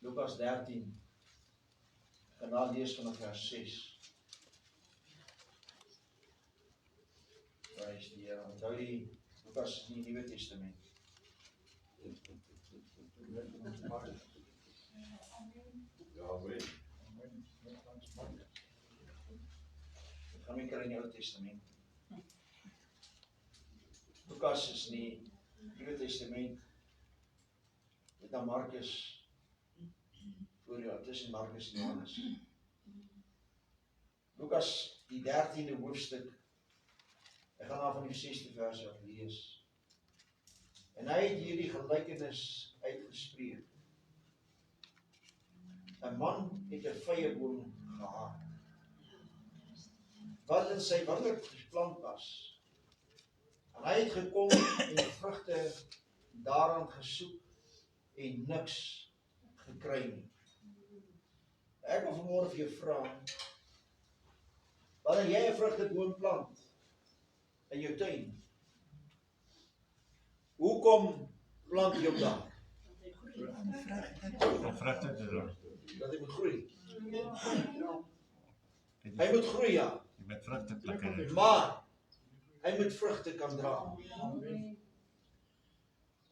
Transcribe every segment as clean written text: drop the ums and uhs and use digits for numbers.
Lukas 13, gaan daar lees vanaf vers 6. Prys die Here. Onthou die Lukas in die Nuwe Testament. Dit gaan nie kry in die Ou Testament. Lukas is in die Nuwe Testament. Dit aan Markus voor jou, tussen Markus en Johannes. Lukas, die 13de hoofstuk. Ek gaan af van die 6de vers af lees. En hy het hierdie gelykenis uitgespreek. 'n Man het 'n vyeboom gehad, wat in sy wingerd geplant was. En hy het gekom en vrugte daaraan gesoek en niks gekry nie. Ek wil vanmôre vir jou vra, wanneer jy 'n vrugteboom plant in jou tuin, hoekom plant jy hom daar? Vrugte te dra. Dat hy moet groei. Hy moet groei, ja. Met vrugte plukken. Maar hy moet vrugte kan dra.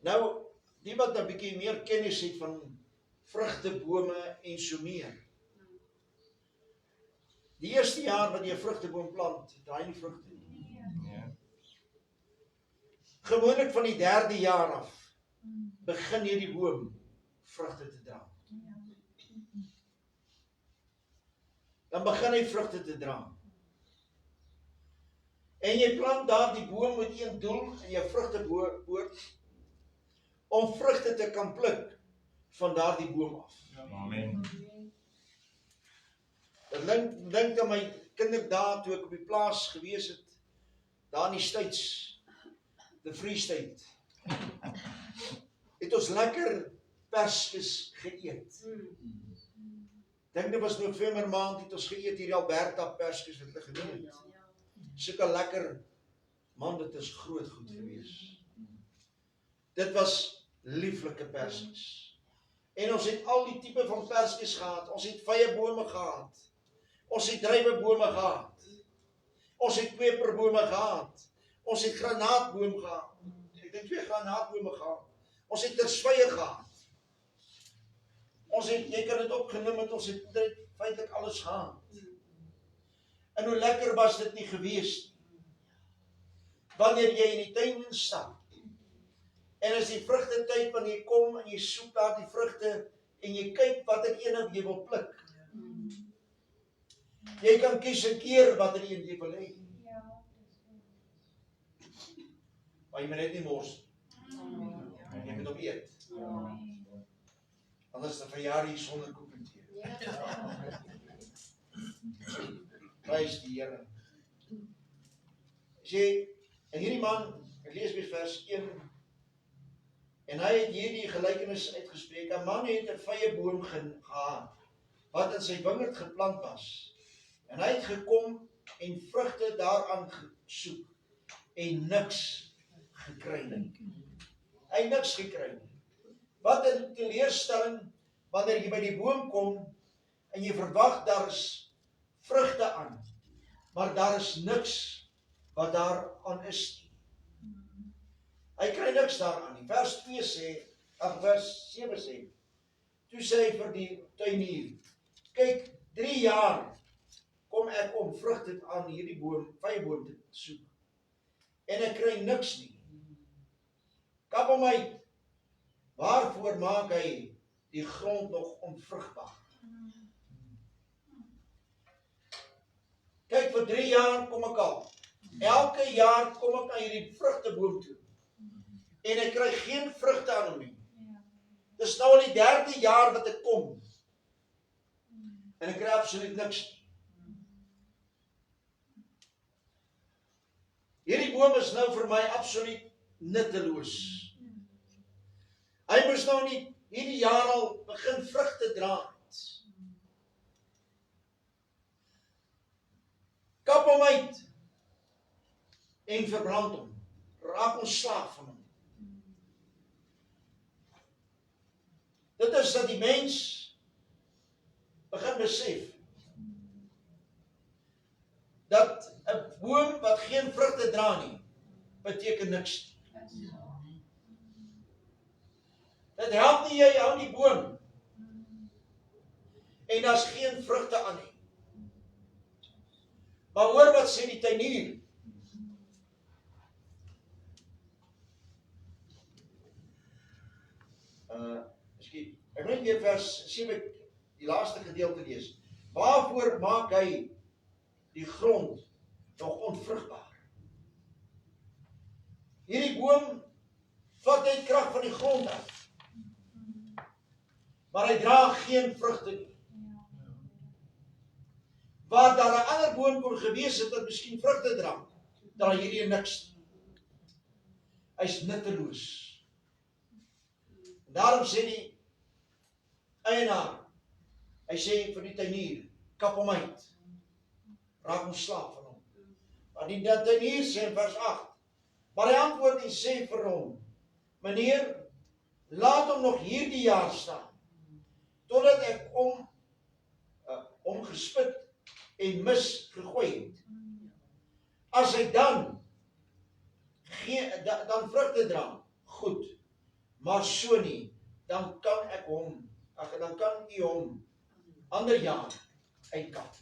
Nou, die wat 'n bietjie meer kennis het van vrugtebome en so meer. Die eerste jaar wat jy 'n vrugteboom plant, draai nie vrugte nie. Ja. Gewoonlik van die 3de jaar af begin hierdie boom vrugte te dra. Dan begin hy vrugte te dra. En jy plant daar die boom met een doel in jou vrugteboord om vrugte te kan pluk van daardie boom af. Amen. Ek dink aan my kinderdae toe ek op die plaas gewees het, daar in die States, the Free State, het ons lekker perskes geëet. Dink dit was November maand het ons geëet hierdie Alberta perskes wat hulle genoem het. Sulke lekker, man, dit is groot goed gewees. Dit was lieflike perskes. En ons het al die tipe van perskes gehad. Ons het vyebome gehad. Ons het druiwebome gehad. Ons het peperbome gehad. Ons het granaatboom gehad. Ek dink 2 granaatbome gehad. Ons het tersvye gehad. Ons het, jy kan dit opgenoem het, ons het dit feitlik alles gehad. En hoe lekker was dit nie gewees nie. Wanneer jy in die tuin instap, en as die vrugte tyd wanneer jy kom en jy soek daar die vrugte en jy kyk watter ene jy wil pluk. Jy kan kies 'n keer watter een jy wil hê. Maar jy moet net nie mors. Jy moet hom eet. Anders dan verjaar jy sonder koek en tee. Prys die Here. Sê, en hierdie man, ek lees by vers 1, en hy het hierdie gelykenis uitgespreek. 'n Man het 'n vyeboom gehad, wat in sy wingerd geplant was. En hy het gekom en vrugte daaraan gesoek, en niks gekry nie. Hy het niks gekry nie. Wat 'n teleurstelling, wanneer jy by die boom kom, en jy verwag daar is vrugte aan, maar daar is niks wat daar aan is nie. Hy kry niks daaraan nie. Vers 2 sê, vers 7 sê, toe sê hy vir die tuinier, kyk, 3 jaar kom ek om vrugte aan hierdie boom, vyeboom te soek, en ek kry niks nie. Kap hom uit. Waarvoor maak hy die grond nog onvrugbaar? Kyk, vir 3 jaar kom ek al. Elke jaar kom ek na hierdie vrugteboom toe. En ek kry geen vrugte aan hom nie. Dis nou al die 3de jaar wat ek kom. En ek kry absoluut niks nie. Hierdie boom is nou vir my absoluut nutteloos. Hy moes nou nie hierdie jaar al begin vrugte dra. Kap hom uit en verbrand hom. Raak ontslaaf van hom. Dit is dat die mens besef dat 'n boom wat geen vrugte dra nie, beteken niks. Dit help nie, jy hou die boom en daar's geen vrugte aan nie. Maar hoor wat sê die tuinier. Ek wil net weer vers 7, die laaste gedeelte lees. Waarvoor maak hy die grond nog onvrugbaar? Hierdie boom vat net krag van die grond af. Maar hy dra geen vrugte nie. Waar daar 'n ander boom kon gewees het wat miskien vrugte dra hierdie niks. Hy's nutteloos. Daarom sê die eienaar, hy sê vir die tuinier, kap hom uit. Raak ontslaaf van hom. Maar die tuinier sê in vers 8, maar hy antwoord en sê vir hom, meneer, laat hom nog hierdie jaar staan, totdat ek hom gespit en mis gegooi het. As hy dan vrugte dra, goed, maar so nie, dan kan u hom ander jaar uitkap.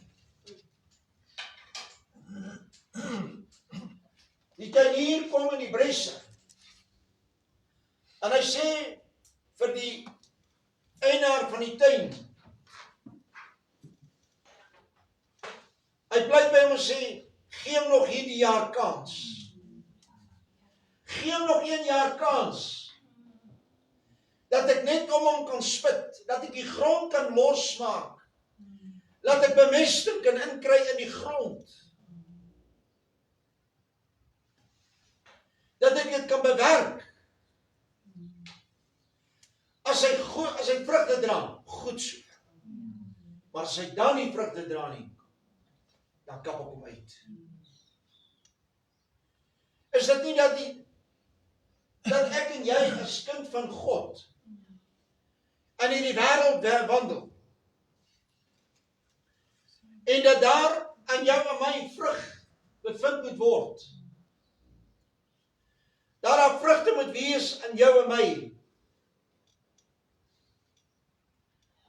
Die tuinier kom in die bresse en hy sê vir die eienaar van die tuin, hy bly by hom en sê, gee hom nog hierdie jaar kans. Gee hom nog 1 jaar kans. Dat ek net om hom kan spit, dat ek die grond kan losmaak, dat ek bemesting kan inkry in die grond, dat ek dit kan bewerk. As hy vrugte dra, goed so. Maar as hy dan nie vrugte dra nie, dan kap ek hom uit. Is dit nie dat ek en jy as kind van God in hierdie wêreld wandel en dat daar aan jou en my vrug bevind moet word? Dat daar vrugte moet wees in jou en my.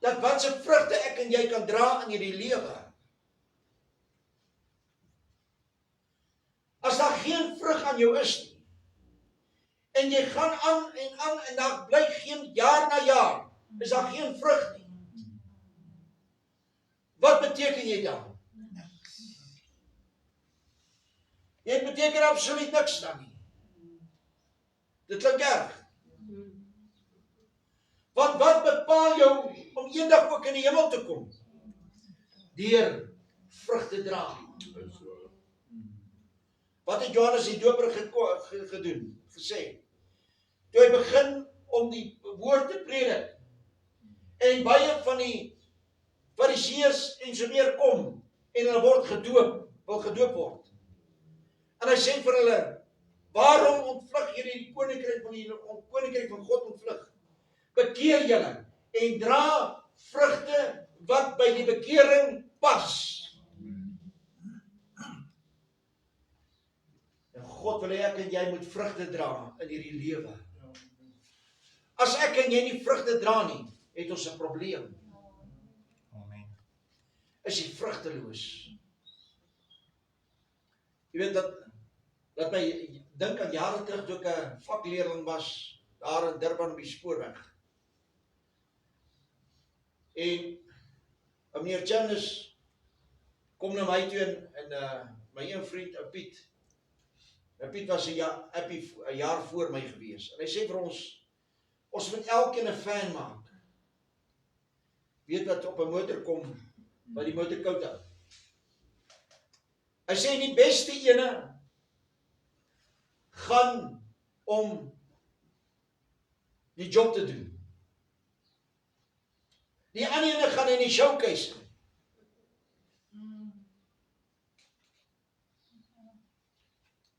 Dat wat se vrugte ek en jy kan dra in hierdie lewe. As daar geen vrug aan jou is nie, en jy gaan aan en daar bly geen jaar na jaar, is daar geen vrug nie. Wat beteken jy dan? Jy beteken absoluut niks dan nie. Dit klink erg. Want wat bepaal jou om eendag ook in die hemel te kom? Deur vrug te dra. Wat het Johannes die Doper gedoen? Gesê. Toe hy begin om die woord te predik, en baie van die Fariseërs en so meer kom, en hulle wil gedoop word. En hy sê vir hulle, waarom ontvlug julle die koninkryk van God ontvlug? Bekeer julle en dra vrugte wat by die bekering pas. En God wil hê ek en jy moet vrugte dra in hierdie lewe. As ek en jy nie vrugte dra nie, het ons 'n probleem. Amen. Is jy vrugteloos? Jy weet dat my dink aan jare terug toe ek 'n vakleerling was daar in Durban op die spoorweg. En meneer Chanus kom na my toe en my een vriend, Piet. Piet was 'n jaar voor my gewees. En hy sê vir ons moet elkeen 'n fan maak. Weet wat op 'n motor kom, wat die motor koud hou. Hy sê die beste ene gaan om die job te doen. Die ander ene gaan in die showcase.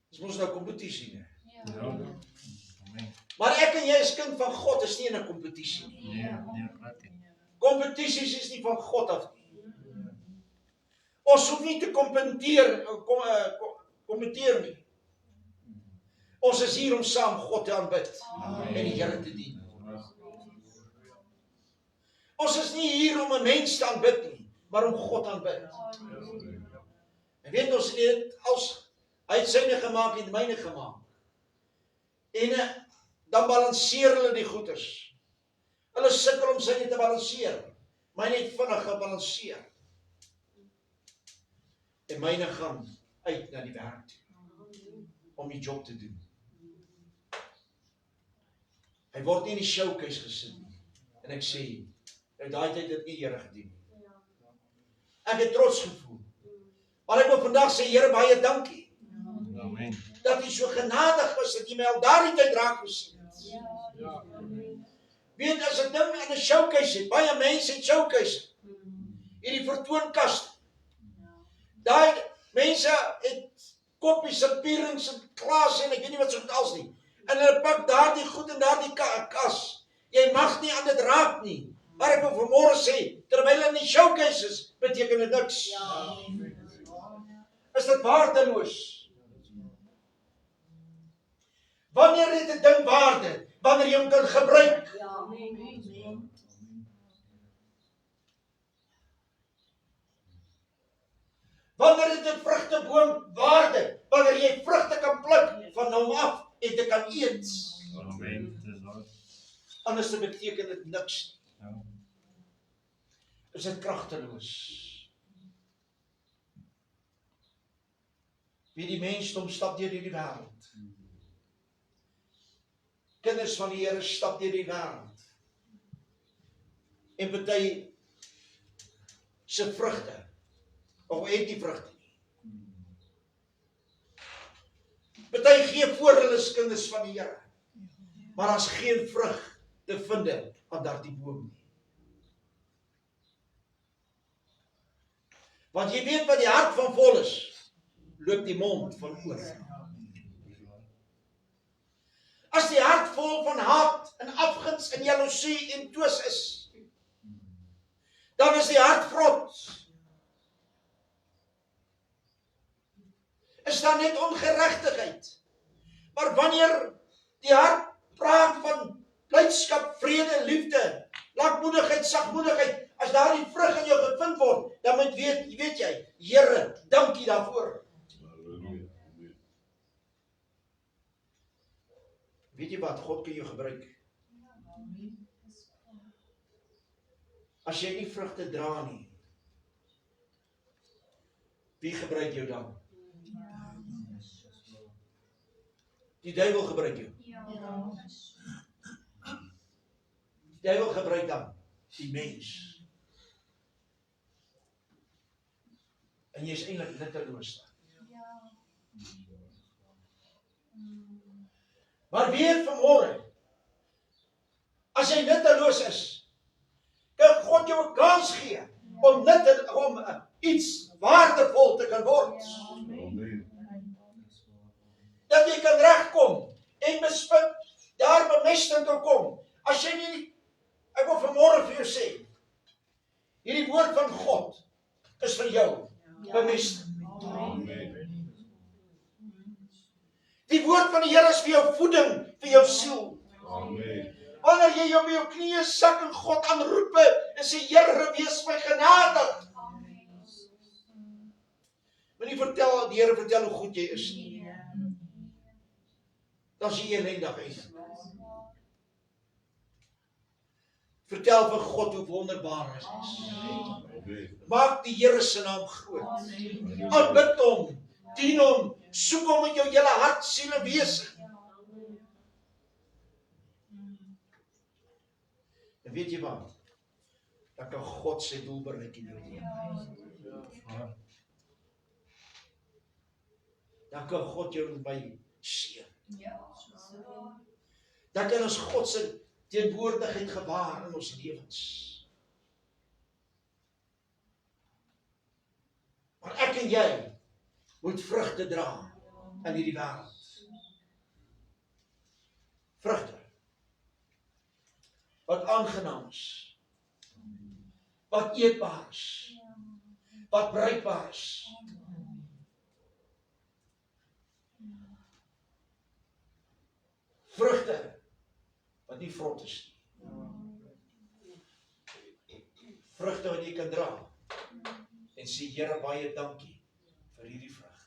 Dis mos nou kompetisie, né? Ja. Amen. Maar ek en jy as kind van God is nie in 'n kompetisie nie. Nee, glad nie. Kompetisies is nie van God af nie. Ons hoef nie te kommenteer nie. Ons is hier om saam God te aanbid en die Here te dien. Ons is nie hier om 'n mens te aanbid nie, maar om God te aanbid. En weet ons het hy het syne gemaak en myne gemaak. En dan balanseer hulle die goeders. Hulle sukkel om syne te balanseer. Myne het vinnig gebalanseer. En myne gaan uit na die werk toe om die job te doen. Hy word nie in die showcase gesit nie. En ek sê, uit daai tyd het nie Here gedien nie. Ek het trots gevoel. Maar ek wil vandag sê, Here, baie dankie. Amen. Dat U so genadig was, dat U my al daardie tyd raak gesien het. Weet, as ek ding in 'n showcase het, baie mense het showcase. Hierdie vertoonkaste. Daai mense het koppies en pierings en glase en ek weet nie wat so goed als nie. En hulle pak daardie goed in daardie kas. Jy mag nie aan dit raak nie. Maar ek wil vanmôre sê, terwyl hulle in die showcase is, beteken dit niks. Is dit waardeloos? Wanneer het 'n ding waarde? Wanneer jy hom kan gebruik. Wanneer het 'n vrugteboom waarde? Wanneer jy vrugte kan pluk van hom af en te kan eet. Amen. Anders beteken dit niks. Ja. Is dit kragteloos? Wie die mensdom stap deur hierdie wêreld. Kinders van die Here stap deur die wêreld. En party se vrugte of het nie vrugte nie. Party gee voor hulle is kinders van die Here. Maar daar's geen vrug te vind aan daardie boom nie. Want jy weet wat die hart van vol is, loop die mond van oor. As die hart vol van haat en afguns en jaloesie en twis is, dan is die hart vrot. Is daar net ongeregtigheid. Maar wanneer die hart praat van blydskap, vrede, liefde, lankmoedigheid, sagmoedigheid, as daar die vrug in jou gevind word, dan moet weet jy, Here, dankie daarvoor. Weet jy wat, God kan jou gebruik. As jy nie vrugte dra nie, wie gebruik jou dan? Die duiwel gebruik jou. Die duiwel gebruik dan die mens. En jy is eintlik nutteloos. Maar weet vanmôre, as jy nutteloos is, kan God jou 'n kans gee om iets waardevol te kan word. Dat jy kan regkom en bespind daar bemesting kan kom. As jy nie, ek wil vanmôre vir jou sê, hierdie woord van God is vir jou bemesting. Die woord van die Here is vir jou voeding, vir jou siel. Wanneer jy jou op jou knieë sak en God aanroep en sê, Here, wees my genadig. Moenie vertel, die Here vertel hoe goed jy is nie. Dan is jy ellendig uit. Vertel vir God hoe wonderbaar hy is. Maak die Here se naam groot. Aanbid hom, dien hom, soek hom met jou hele hart, siel en wese. En weet jy wat? Dan kan God sy doel bereik in jou lewe. Dan kan God jou by seën. Dan kan ons God se teenwoordigheid gewaar in ons lewens. Maar ek en jy moet vrugte dra in hierdie wêreld. Vrugte wat aangenaam is, wat eetbaar is, wat bruikbaar is. Vrugte wat nie vrot is nie. Vrugte wat jy kan dra. En sê Here baie dankie vir hierdie vrug.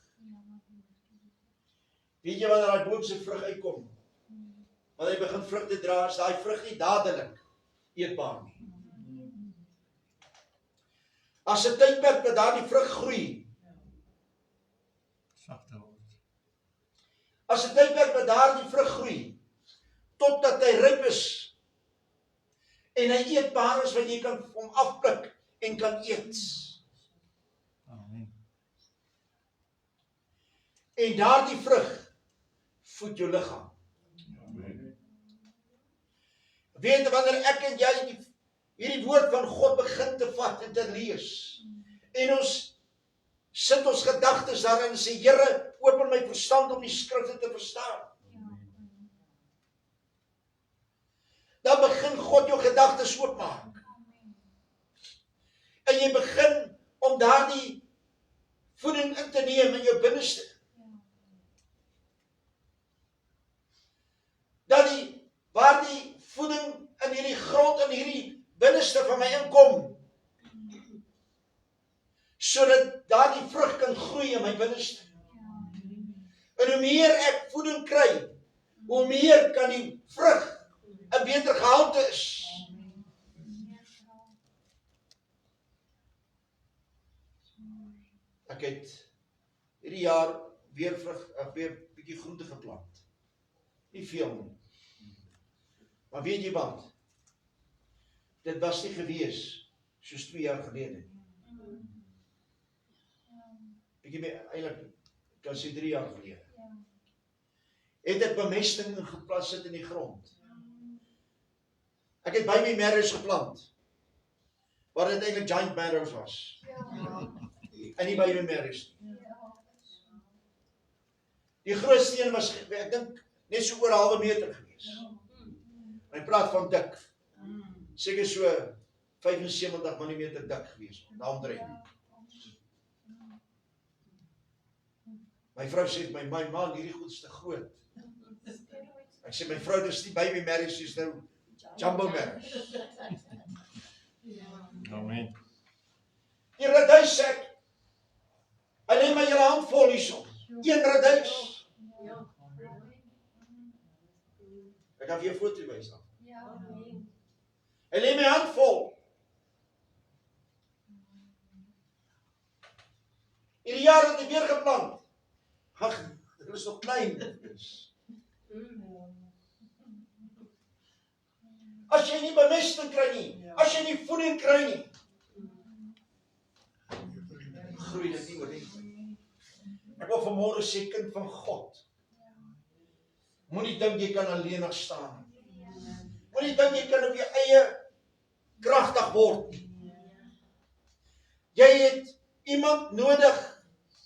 Weet jy wanneer daai boomse vrug uitkom? Wanneer hy begin vrugte dra, is daai vrug nie dadelik eetbaar nie. As 'n tydperk dat daardie vrug groei, Sagte word. as 'n tydperk dat daardie vrug groei, totdat hy ryp is, en hy eetbaar is, wat jy kan hom afpluk en kan eet. Amen. En daardie vrug voed jou liggaam. Amen. Weet wanneer ek en jy hierdie woord van God begin te vat en te lees, en ons sit ons gedagtes daarin en sê, Here, open my verstand om die skrifte te verstaan. Dan begin God jou gedagtes oopmaak. En jy begin om daardie voeding in te neem in jou binneste. Dat waar die voeding in hierdie grond, in hierdie binneste van my inkom, sodat daardie vrug kan groei in my binneste. En hoe meer ek voeding kry, hoe meer kan die vrug 'n beter gehalte is. Ek het hierdie jaar weer bietjie groente geplant. Nie veel nie. Maar weet jy wat? Dit was nie gewees soos 2 jaar gelede nie. Bietjie meer, eintlik kan sê 3 jaar gelede. Het ek bemesting geplaas sit in die grond. Ek het baby marrows geplant, waar dit eintlik giant marrows was. En nie baby marrows nie. Die grootste een was, ek dink, net so oor 1/2 meter gewees. En hy praat van dik. Seker so 75 mm dik gewees, daaromtrent. My vrou sê vir my man, hierdie goed is te groot. Ek sê, my vrou, dis nie baby marrows, dis nou jumbo marrows. Amen. Die raduis sê ek, hy neem my julle hand vol hierso. 1 raduis. Ek kan vir jou foto wys dan. Hy neem my hand vol. Hierdie jaar het hy weer geplant. Ag, dit is nog klein. As jy nie bemesting kry nie, as jy nie voeding kry nie, groei dit nie oorlewing. Ek wil vanmôre sê, kind van God, moenie dink jy kan alleenig staan. Moenie dink jy kan op jou eie kragtig word. Jy het iemand nodig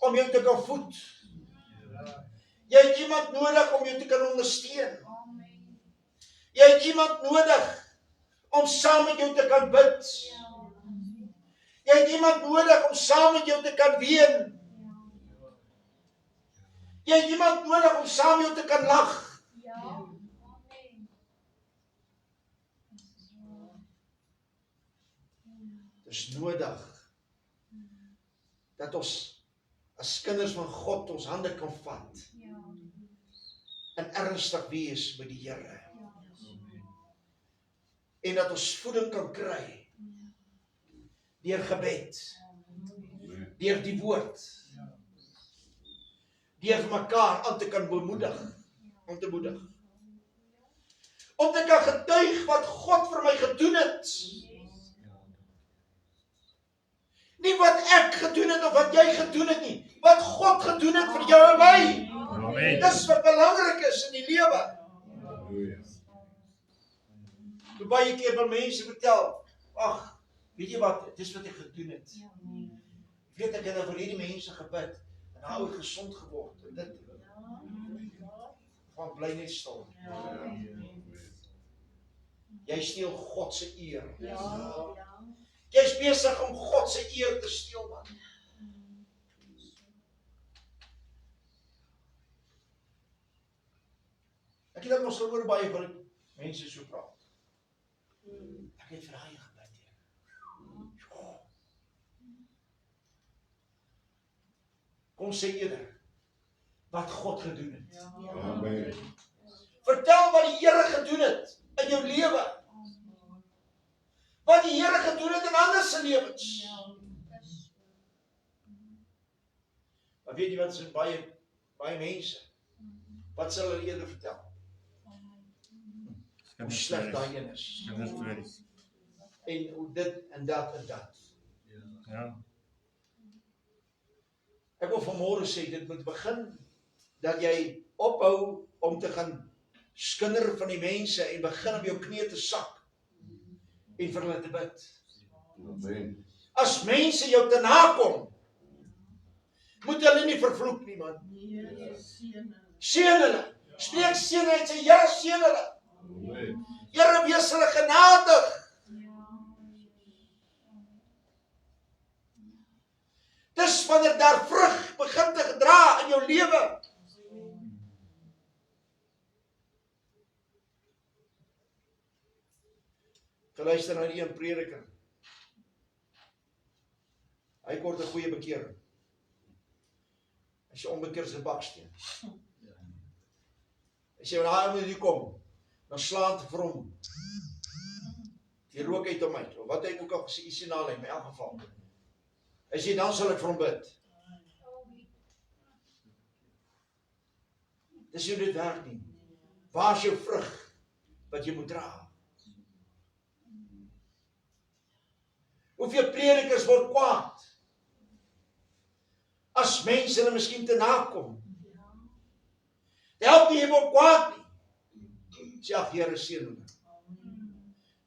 om jou te kan voed. Jy het iemand nodig om jou te kan ondersteun. Jy het iemand nodig om saam met jou te kan bid. Jy het iemand nodig om saam met jou te kan ween. Jy het iemand nodig om saam met jou te kan lag. Dit is nodig dat ons as kinders van God ons hande kan vat en ernstig wees met die Here. En dat ons voeding kan kry deur gebed, deur die woord, deur mekaar aan te kan bemoedig, om te moedig. Om te kan getuig wat God vir my gedoen het. Nie wat ek gedoen het of wat jy gedoen het nie, wat God gedoen het vir jou en my. Amen. Dis wat belangrik is in die lewe. Toe baie keer by mense vertel, ag, weet jy wat, dis wat ek gedoen het. Weet ek het vir hierdie mense gebid, en hy het gesond geword, en dit, van bly net stil. Jy steel God se eer. Jy is besig om God se eer te steel, man. Ek het ons gehoor baie van die mense so praat. Ek het vir hy gebid. Kom sê eerder wat God gedoen het. Amen. Vertel wat die Here gedoen het in jou lewe. Wat die Here gedoen het in ander se lewens. Maar weet jy wat is baie mense? Wat sal hulle eerder vertel? Hoe sleg daai een is. Kinderstories. En hoe dit en dat en dat. Ja. Ek wil vanmôre sê, dit moet begin dat jy ophou om te gaan skinder van die mense en begin op jou knieë te sak en vir hulle te bid. Amen. As mense jou te nakom, moet hulle nie vervloek nie, man. Seën hulle. Spreek seën uit, sê Here seën hulle. Amen. Here wees hulle genadig. Dis wanneer daar vrug begin te gedra in jou lewe. Geluister na die een prediker. Hy kort 'n goeie bekering. As jy onbekeer is 'n baksteen. As jy wanneer hy moet kom, dan slaan te vir hom. Die rook uit hom uit. Of wat hy ook al gesê, ietsie na hom in elk geval. As jy dan sal ek vir hom bid. Dis hoe dit werk nie. Waar is jou vrug wat jy moet dra? Hoeveel predikers word kwaad as mense hulle miskien te nakom? Help nie, jy word kwaad nie. Sê ag Here seën hulle.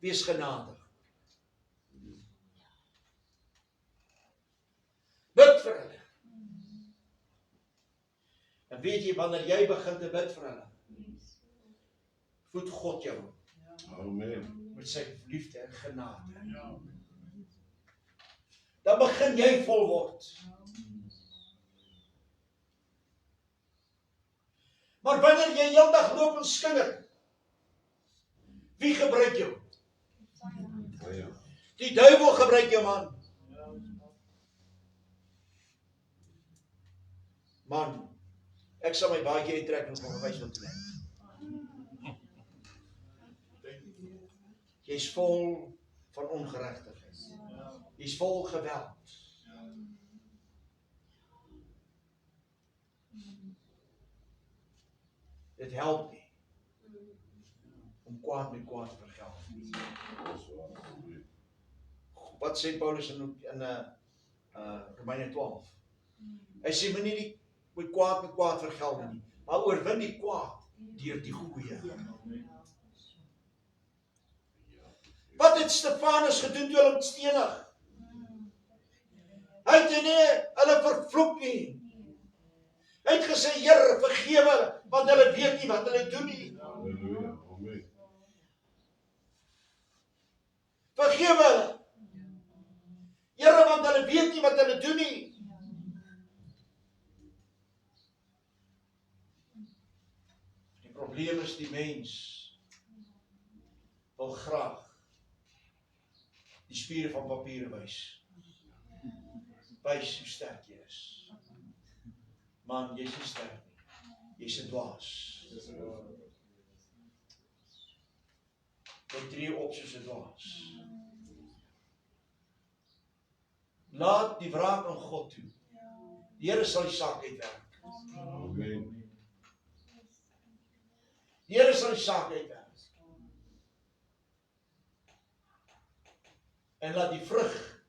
Wees genadig. Bid vir hulle. En weet jy, wanneer jy begin te bid vir hulle, voed God jou Amen. met sy liefde en genade. Dan begin jy vol word. Maar wanneer jy heeldag loop en skinder, wie gebruik jou? Die duiwel gebruik jou, man. Man, ek sal my baadjie uittrek en gaan wys wat te doen. Jy's vol van ongeregtigheid. Jy's vol geweld. Dit help nie om kwaad met kwaad te vergeld. Wat sê Paulus in Romeine 12? Hy sê moenie die met kwaad vergeld nie, maar oorwin die kwaad deur die goeie. Wat het Stefanus gedoen toe hulle hom stenig? Hy het nie hulle vervloek nie. Hy het gesê, Here, vergewe hulle, want hulle weet nie wat hulle doen nie. Halleluja. Amen. Vergewe hulle. Here, want hulle weet nie wat hulle doen nie. Die probleem is die mens wil graag die spiere van papier wys. Wys hoe sterk jy is. Man, jy's nie sterk nie. Jy's 'n dwaas. Jy tree op soos 'n dwaas. Laat die wraak aan God toe. Die Here sal die saak uitwerk. Amen. Die Here sal die saak uitwerk. En laat die vrug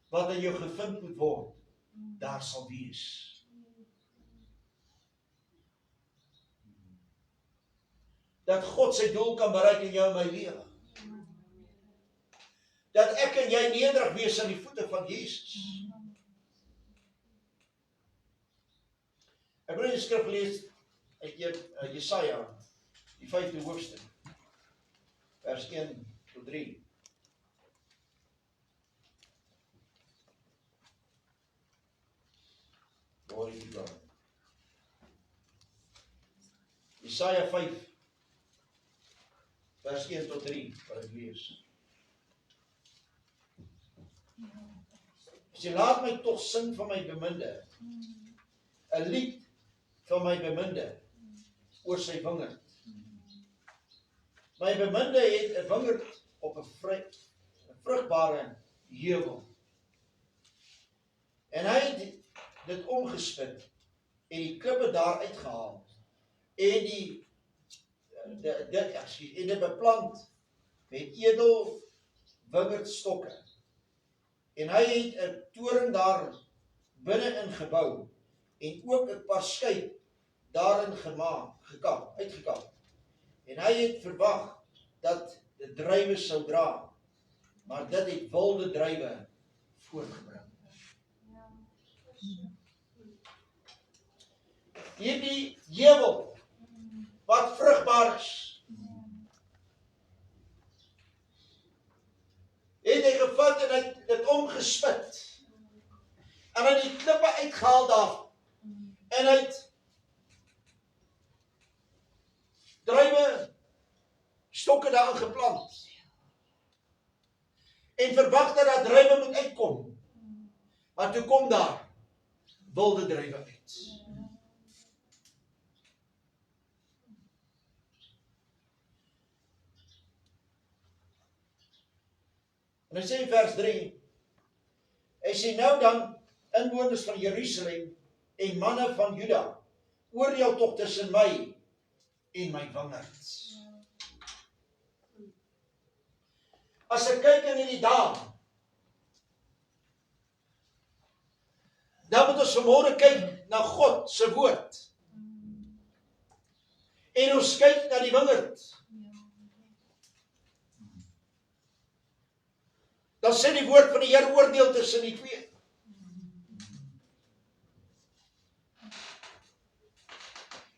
wat in jou gevind moet word, daar sal wees. Dat God sy doel kan bereik in jou en my lewe. Dat ek en jy nederig wees aan die voete van Jesus. Ek wil 'n skrif lees uit Jesaja, die 5de hoofstuk, vers 1 tot 3. Glory to God. Jesaja 5, vers 1 tot 3, wat ek lees. Sy laat my tog sing van my beminde, 'n lied van my beminde, oor sy wingerd. My beminde het 'n wingerd op 'n vrugbare heuwel. En hy het dit omgespin en die klippe daar uitgehaal en dit beplant met edel wingerdstokke. En hy het 'n toring daar binne-in gebou en ook 'n paar skei daarin uitgekap. En hy het verwag dat die druiwe sou dra, maar dit het wilde druiwe voortgebring. Hierdie heuwel wat vrugbaar is, het hy gevat en hy het dit omgespit en hy het die klippe uitgehaal daar en hy het druiwe stokke daarin geplant en verwag dat daar druiwe moet uitkom, maar toe kom daar wilde druiwe uit. En hy sê in vers 3, hy sê nou dan, inwoners van Jerusalem en manne van Juda, oordeel tog tussen my en my wingerd. As ek kyk in die dae, dan moet ons vanmôre kyk na God se woord. En ons kyk na die wingerd. Dan sê die woord van die Here oordeel tussen die twee.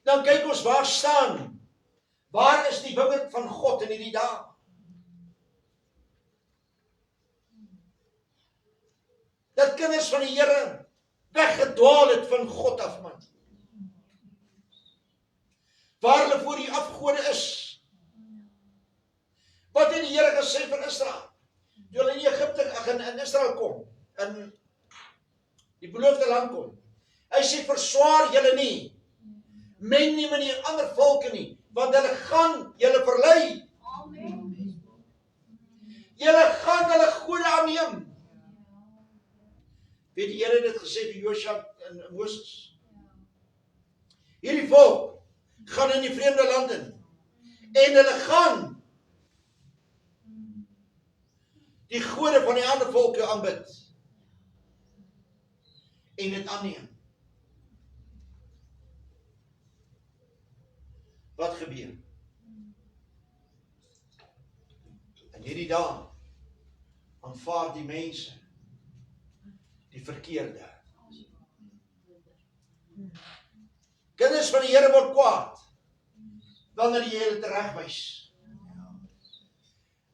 Dan kyk ons waar staan. Waar is die wingerd van God in hierdie dae? Dat kinders van die Here weggedwaal het van God af, man. Waar hulle voor die afgode is. Wat het die Here gesê vir Israel? Toe hulle in Egipte in Israel kom, in die beloofde land kom. Hy sê, verswaar julle nie, meng nie met die ander volke nie, want hulle gaan julle verlei. Amen. Julle gaan hulle gode aanneem. Weet die Here dit gesê vir Josua en Moses? Hierdie volk gaan in die vreemde land in en hulle gaan die gode van die ander volke aanbid en dit aanneem. Wat gebeur? In hierdie dae aanvaar die mense die verkeerde. Kinders van die Here word kwaad wanneer jy hulle teregwys.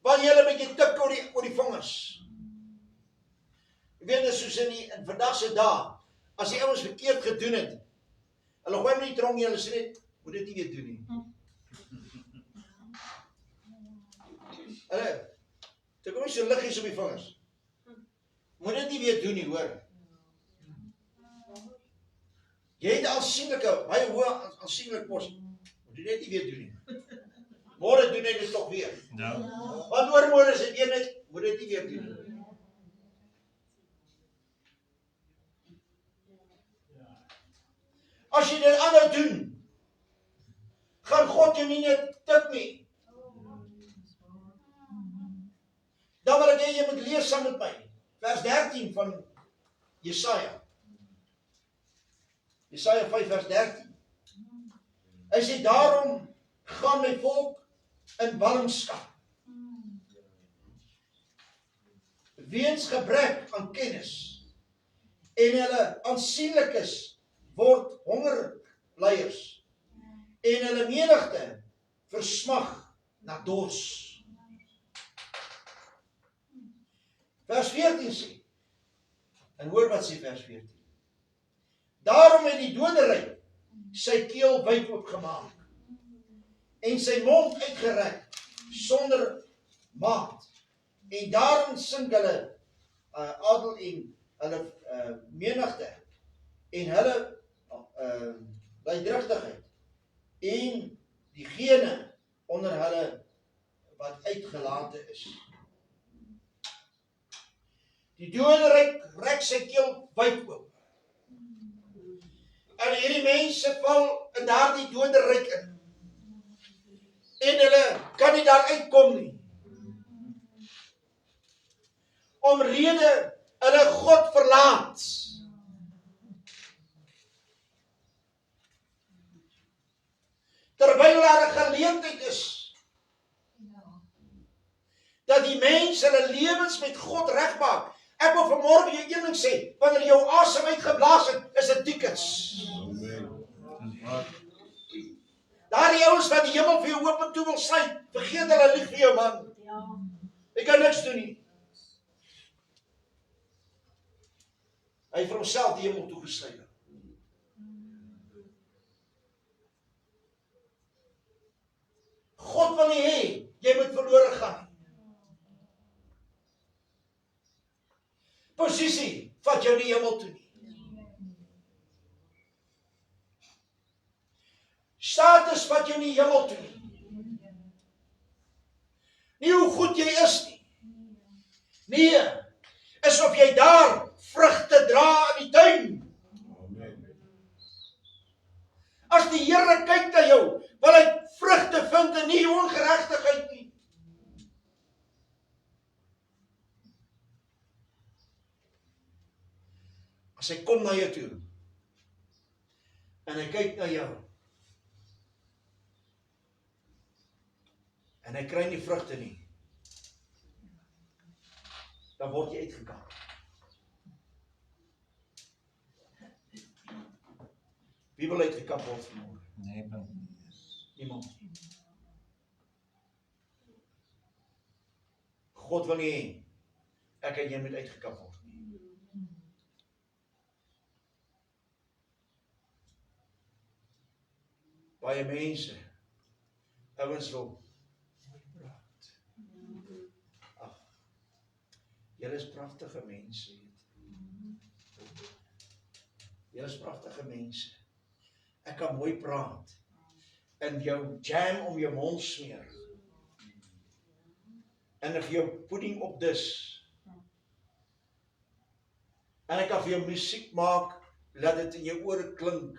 Wanneer jy met jy tik oor die vingers. Jy weet, soos in vandag se dae, as die ouens verkeerd gedoen het, hulle gooi met die tronk, hulle sê net, moet dit nie weer doen nie. Hulle, toe kom jy so liggies op die vingers. Moet dit nie weer doen nie, hoor. Jy het aansienlike, baie hoë aansienlik pos, moet jy net nie weer doen nie. Môre doen hy dit toch weer. Ja. Want oormôre is dit weer net, moet dit nie weer doen nie. As jy dit ander doen, gaan God jou nie net tik nie. Dan wil ek hê jy moet lees saam met my. Vers 13 van Jesaja. Jesaja 5 vers 13. Hy sê, daarom gaan my volk in ballingskap. Weens gebrek aan kennis. En hulle aansienlikes word hongerleiers. En hulle menigte versmag na dors. Vers 14 sê, en hoor wat sê vers 14. Daarom het die dodery sy keel wyd oopgemaak. en sy mond uitgerek sonder maat. En daarin sing hulle adel en hulle menigte en hulle luidrigtigheid en diegene onder hulle wat uitgelate is. Die doderyk rek sy keel wyd oop. En hierdie mense val in daardie doderyk in. En hulle kan nie daar uitkom nie. Omrede hulle God verlaat. Terwyl daar 'n geleentheid is dat die mense hulle lewens met God regmaak. Ek wil vanmôre jou een ding sê, wanneer jou asem uitgeblaas het, is dit tikkets. Amen. Daardie ouens wat die hemel vir jou oop en toe wil sluit, vergeet hulle lieg vir jou man. Jy kan niks doen nie. Hy vir homself die hemel toegesluit. God wil nie hê jy moet verlore gaan. Posisie vat jou nie hemel toe nie. Status vat jou nie hemel toe nie. Nie hoe goed jy is nie. Nee, is of jy daar vrugte dra in die tuin. Amen. As die Here kyk na jou, wil hy vrugte vind en nie ongeregtigheid nie. As hy kom na jou toe en hy kyk na jou en hy kry nie vrugte nie, dan word jy uitgekap. Wie wil uitgekap word vanmôre? Nee, Niemand. God wil nie hê ek en jy moet uitgekap word nie. Baie mense, ouens wil praat. Ag, julle is pragtige mense. Julle is pragtige mense. Ek kan mooi praat en jou jam om jou mond smeer. En vir jou pudding opdis. En ek kan vir jou musiek maak, laat dit in jou ore klink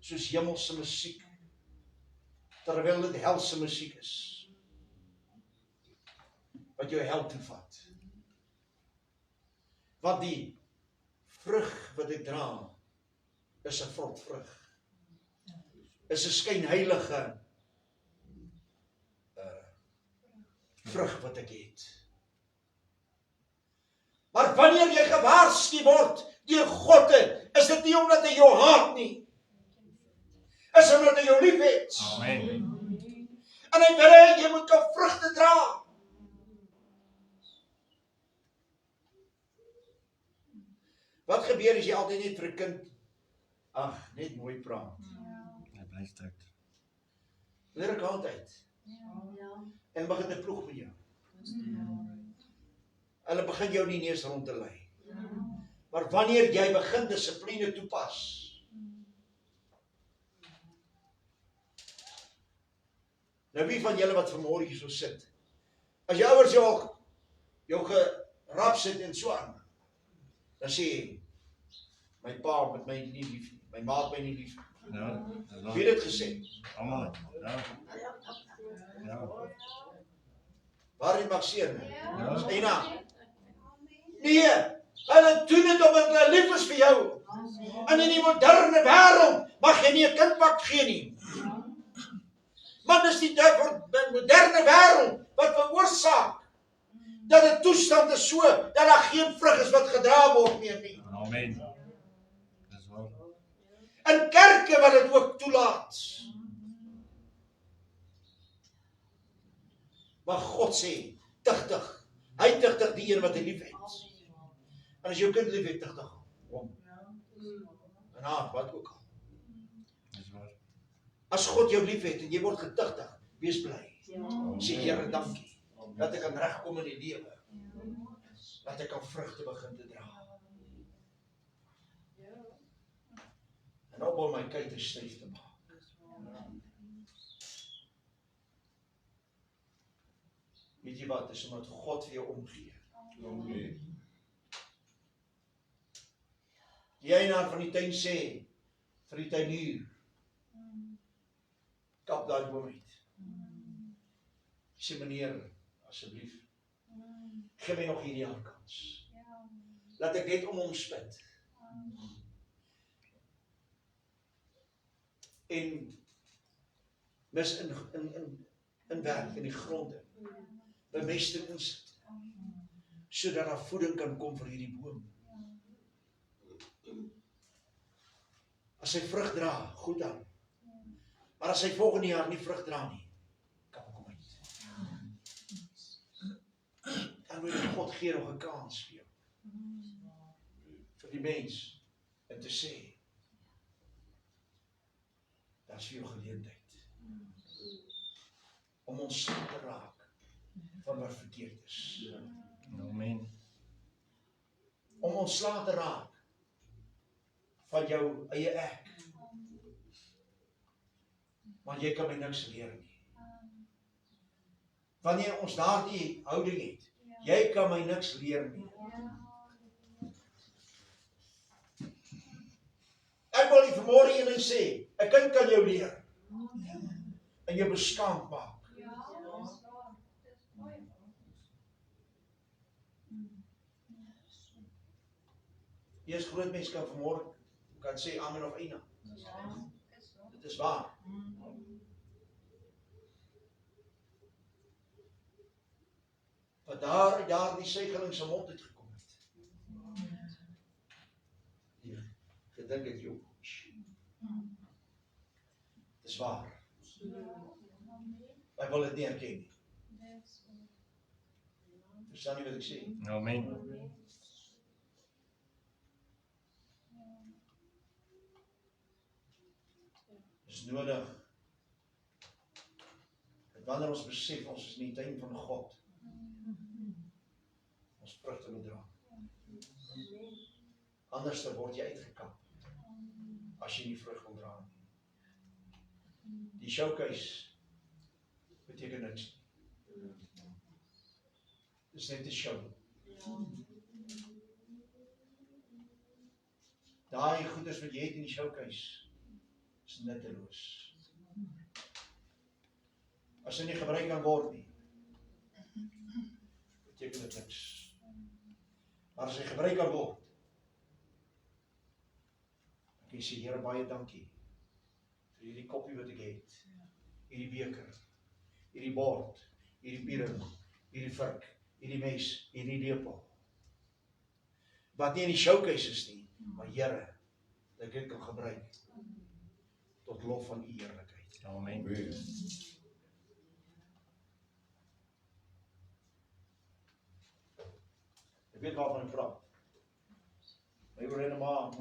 soos hemelse musiek, terwyl dit helse musiek is, wat jou hel toe vat. Want die vrug wat ek dra, is 'n vrotvrug. Is 'n skynheilige vrug wat ek het. Maar wanneer jy gewaarsku word deur God, is dit nie omdat hy jou haat nie. Is omdat hy jou liefhet. Amen. En hy wil hê jy moet jou vrugte dra. Wat gebeur as jy altyd net vir 'n kind, net mooi praat? Hy bly stout. Leer ek altyd. En begin te ploeg met jou. Hulle begin jou nie neus rond te lei. Maar wanneer jy begin dissipline toepas, nou wie van julle wat vanmôre hier so sit, as jou ouers jou gerap sit en so aan, dan sê jy, my pa met my nie lief, my ma het my nie lief. Ja, Wie het dit gesê? allemaal. Ja. Ja. Waar het Maxine? Ja. Ena. Nee, hulle doen dit omdat hulle lief is vir jou. En in die moderne wêreld mag jy nie 'n kindpak gee nie. Maar dis die moderne wêreld wat veroorsaak dat die toestand is so dat daar geen vrug is wat gedra word meer nie. Amen. Dis waar. In kerke wat dit ook toelaat. Maar God sê, tigtig. Hy tigtig die een wat hy liefhet. En as jou kind liefhet, tigtig hom. En wat ook al. Dis waar. As God jou liefhet en jy word getigtig, wees bly. Sê Here, dankie dat ek kan regkom in die lewe. Dat ek kan vrugte begin te dra. En op om my kuite styf te maak. Weet jy wat, is omdat God vir jou omgee. Amen. Die eienaar van die tuin sê vir die tuinier, kap daai boom uit. Sê meneer, asseblief, gee my nog hierdie jaar kans. Laat ek net om hom spit. En mis in werk, in die gronde, bemesting insit, sodat daar voeding kan kom vir hierdie boom. As hy vrug dra, goed dan. Maar as hy volgende jaar nie vrug dra nie, kap ek hom uit. Dan moet God gee nog 'n kans vir jou. Vir die mens, en te sê, dat is vir jou geleentheid. Om ontslae te raak van wat verkeerd is. Amen. Om ontslae te raak van jou eie ek. Want jy kan my niks leer nie. Wanneer ons daardie houding het, jy kan my niks leer nie. Ek wil nie vanmôre een ding sê, 'n kind kan jou leer. En jou beskaamd maak. Eers groot mense kan vanmôre kan sê amen of eina. Dit is waar. Wat daar die suigeling se mond uit gekom het. Ja, gedink het jou. Dit is waar. Ek wil dit nie erken nie. Verstaan jy wat ek sê? Amen. Is nodig. Dat wanneer ons besef ons is in die tuin van God, ons vrugte moet dra. Anders dan word jy uitgekap as jy nie vrug wil dra nie. Die showcase beteken niks. Dit is net 'n show. Daai goeders wat jy het in die showcase is nutteloos. As dit nie gebruik kan word nie, beteken dit niks. Maar as hy gebruik kan word, dan kan jy sê, Here, baie dankie vir hierdie koppie wat ek het, hierdie beker, hierdie bord, hierdie piering, hierdie vurk, hierdie mes, hierdie lepel. Wat nie in die showcase is nie, maar Here, dat ek dit kan gebruik tot lof van u heerlikheid. Amen. Amen. Ek weet waarvan ek praat. My oorlede ma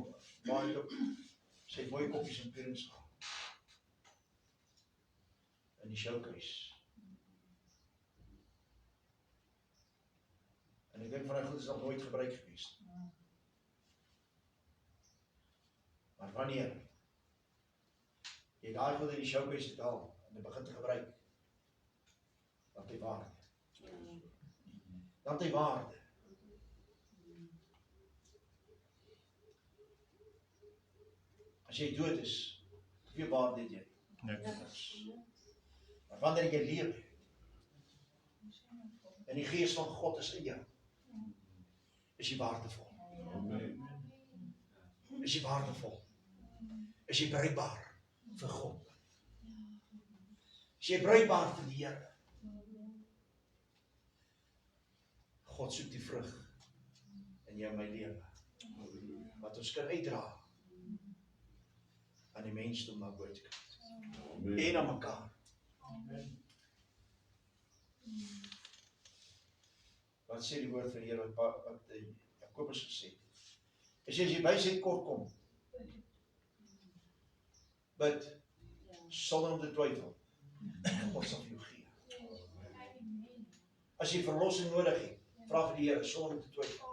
het ook, sy het mooi koppies en pierings gehad. In die showcase. En ek dink van die goed is nog nooit gebruik geweest. Maar wanneer jy daai goed in die showcase het al en jy begin te gebruik, dan het hy waarde. Dan het hy waarde. As jy dood is, hoeveel waarde het jy? Niks. Maar wanneer jy leef, en die gees van God is in jou, is jy waardevol. Amen. Is jy waardevol. Is jy bruikbaar vir God. Is jy bruikbaar vir die Here. God soek die vrug in jou en my lewe. Wat ons kan uitdra aan die mensdom na buitekant. Amen. En aan mekaar. Wat sê die woord van die Here wat Jakobus gesê het? Hy sê as jy wysheid kort kom, bid sonder om te twyfel. God sal vir jou gee. As jy verlossing nodig het, vra vir die Here sonder te twyfel.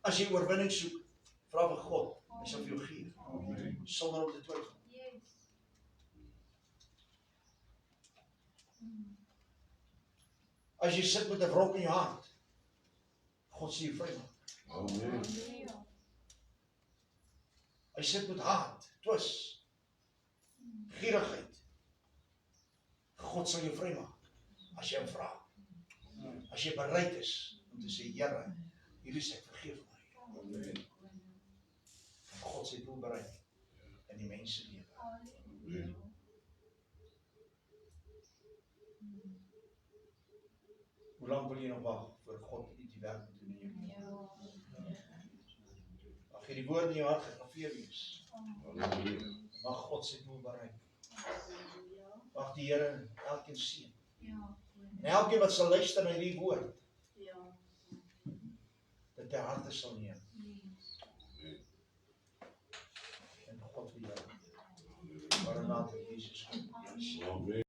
As jy oorwinning soek, vra vir God, hy sal vir jou gee, sonder om te twyfel. As jy sit met 'n wrok in jou hart, God sal jou vrymaak. Amen. Hy sit met haat, twis, gierigheid. God sal jou vrymaak as jy hom vra. As jy bereid is om te sê, Here, hier is ek, vergeef my. Amen. God se doel bereik in die mens se lewe. Amen. Hoe lank wil jy nog wag voor God die werk moet doen in jou lewe? Mag jy die woord in jou hart gegraveer wees. Halleluja. Mag God se doel bereik. Mag die Here elkeen seën. En elkeen wat sal luister na die woord, dat ter harte sal neem. En God wil jou. Maranatha, Jesus.